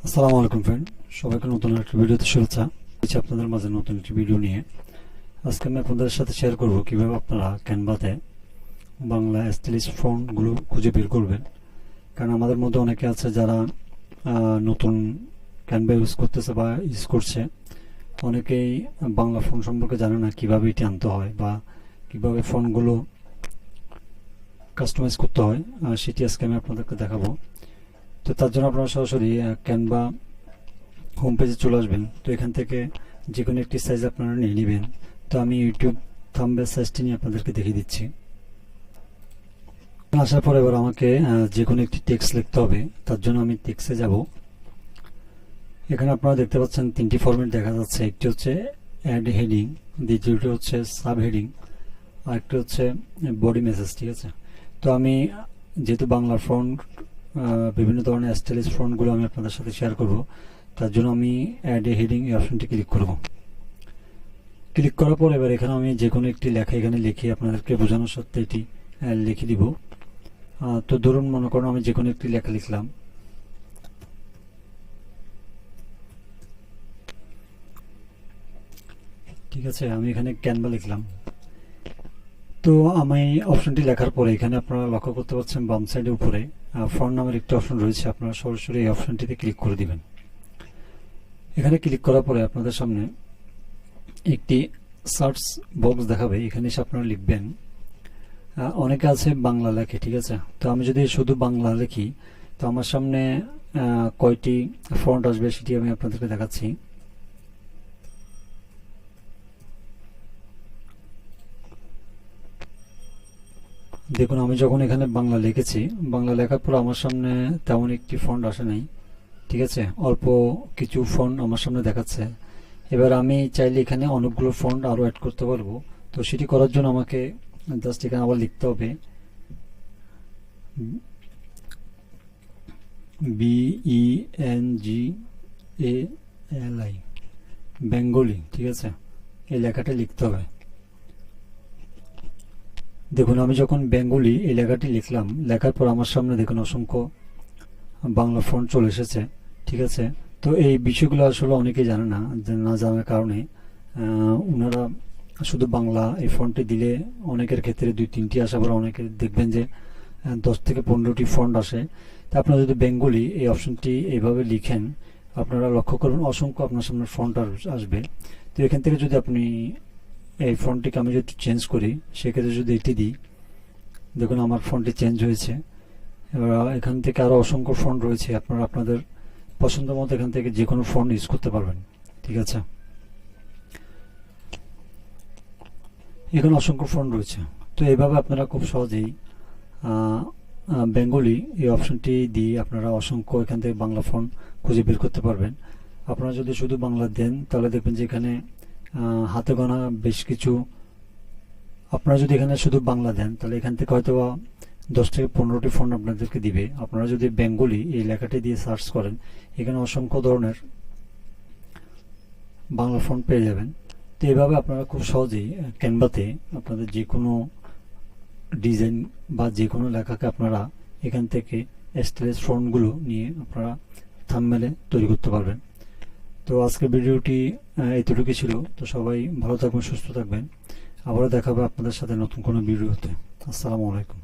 আসসালামু আলাইকুম ফ্রেন্ড, সবাইকে নতুন একটা ভিডিওতে শুভেচ্ছা। আপনাদের মাঝে নতুন একটি ভিডিও নিয়ে আজকে আমি আপনাদের সাথে শেয়ার করব কিভাবে আপনারা ক্যানভাতে বাংলা স্টাইলিশ ফন্টগুলো খুঁজে বের করবেন। কারণ আমাদের মধ্যে অনেকে আছে যারা নতুন ক্যানভা ইউজ করতেছে বা ইউজ করছে, অনেকেই বাংলা ফন্ট সম্পর্কে জানে না কিভাবে এটি আনতে হয় বা কিভাবে ফন্টগুলো কাস্টমাইজ করতে হয়, সেটি আজকে আমি আপনাদেরকে দেখাবো। তো তার জন্য আপনারা সরাসরি ক্যানভা হোম পেজে চলে আসবেন। তো এখান থেকে যে কোনো একটি সাইজ আপনারা নিয়ে নেবেন। তো আমি ইউটিউব থাম্বনেল সাইজটি নিয়ে আপনাদেরকে দেখিয়ে দিচ্ছি। আসার পর এবার আমাকে যে কোনো একটি টেক্সট লিখতে হবে। তার জন্য আমি টেক্সটে যাব। এখানে আপনারা দেখতে পাচ্ছেন তিনটি ফরম্যাট দেখা যাচ্ছে। একটি হচ্ছে অ্যাড হেডিং, দ্বিতীয়টি হচ্ছে সাব হেডিং, আর একটি হচ্ছে বডি মেসেজ। ঠিক আছে, তো আমি যেহেতু বাংলার ফন্ট বিভিন্ন ধরনের স্টাইলিশ ফন্টগুলো আমি আপনাদের সাথে শেয়ার করব, তার জন্য আমি অ্যাড এ হেডিং এই অপশনটি ক্লিক করব। ক্লিক করার পর এবার এখানে আমি যে কোনো একটি লেখা এখানে লিখে আপনাদেরকে বোঝানোর সাথে এটি লিখে দিব। তো ধরুন মনে করুন আমি যে কোনো একটি লেখা লিখলাম। ঠিক আছে, আমি এখানে ক্যানভা লিখলাম। তো আমি অপশনটি লেখার পরে এখানে আপনারা লক্ষ্য করতে পারছেন বাম সাইডে উপরে ফন্ট নামের একটি অপশন রয়েছে। আপনারা সরাসরি এই অপশনটিতে ক্লিক করে দিবেন। এখানে ক্লিক করার পরে আপনাদের সামনে একটি সার্চ বক্স দেখাবে। এখানে এসে আপনারা লিখবেন। অনেকে আছে বাংলা লেখে, ঠিক আছে। তো আমি যদি শুধু বাংলা লিখি তো আমার সামনে কয়টি ফন্ট আসবে সেটি আমি আপনাদেরকে দেখাচ্ছি। দেখুন, আমি যখন এখানে বাংলা লিখেছি, বাংলা লেখার পর আমার সামনে তেমন একটি ফন্ট আসে নাই। ঠিক আছে, অল্প কিছু ফন্ট আমার সামনে দেখাচ্ছে। এবার আমি চাইলে এখানে অনেকগুলো ফন্ট আরও অ্যাড করতে পারবো। তো সেটি করার জন্য আমাকে জাস্ট এখানে আবার লিখতে হবে BENGALI, বেঙ্গলি। ঠিক আছে, এই লেখাটা লিখতে হবে। দেখুন, আমি যখন বেঙ্গলি এই লেখাটি লিখলাম, লেখার পর আমার সামনে দেখুন অসংখ্য বাংলা ফন্ট চলে এসেছে। ঠিক আছে, তো এই বিষয়গুলো আসলে অনেকেই জানে না। না জানার কারণে ওনারা শুধু বাংলা এই ফন্টটি দিলে অনেকের ক্ষেত্রে 2-3টি আসে, আবার অনেকে দেখবেন যে 10 থেকে 15টি ফন্ট আসে। তা আপনারা যদি বেঙ্গলি এই অপশনটি এইভাবে লিখেন, আপনারা লক্ষ্য করবেন অসংখ্য আপনার সামনে ফন্ট আসবে। তো এখান থেকে যদি আপনি এই ফন্টটিকে আমি যদি চেঞ্জ করি, সেক্ষেত্রে যদি এটি দিই, দেখুন আমার ফন্টটি চেঞ্জ হয়েছে। এবার এখান থেকে আরও অসংখ্য ফন্ট রয়েছে। আপনারা আপনাদের পছন্দ মতো এখান থেকে যে কোনো ফন্ট ইউজ করতে পারবেন। ঠিক আছে, এখানে অসংখ্য ফন্ট রয়েছে। তো এইভাবে আপনারা খুব সহজেই বেঙ্গলি এই অপশনটি দিয়ে আপনারা অসংখ্য এখান থেকে বাংলা ফন্ট খুঁজে বের করতে পারবেন। আপনারা যদি শুধু বাংলা দেন তাহলে দেখবেন যে এখানে হাতে গোনা বেশ কিছু। আপনারা যদি এখানে শুধু বাংলা দেন তাহলে এখান থেকে হয়তো 10 থেকে 15টি ফন্ট আপনাদেরকে দিবে। আপনারা যদি বেঙ্গলি এই লেখাটি দিয়ে সার্চ করেন, এখানে অসংখ্য ধরনের বাংলা ফন্ট পেয়ে যাবেন। তো এইভাবে আপনারা খুব সহজেই ক্যানভাতে আপনাদের যে কোনো ডিজাইন বা যে কোনো লেখাকে আপনারা এখান থেকে স্টাইলিশ ফন্টগুলো নিয়ে আপনারা থাম্বনেলে তৈরি করতে পারবেন। তো আজকের ভিডিওটি এতটুকুই ছিল। তো সবাই ভালো থাকবেন, সুস্থ থাকবেন। আবারও দেখা হবে আপনাদের সাথে নতুন কোনো ভিডিওতে। আসসালামু আলাইকুম।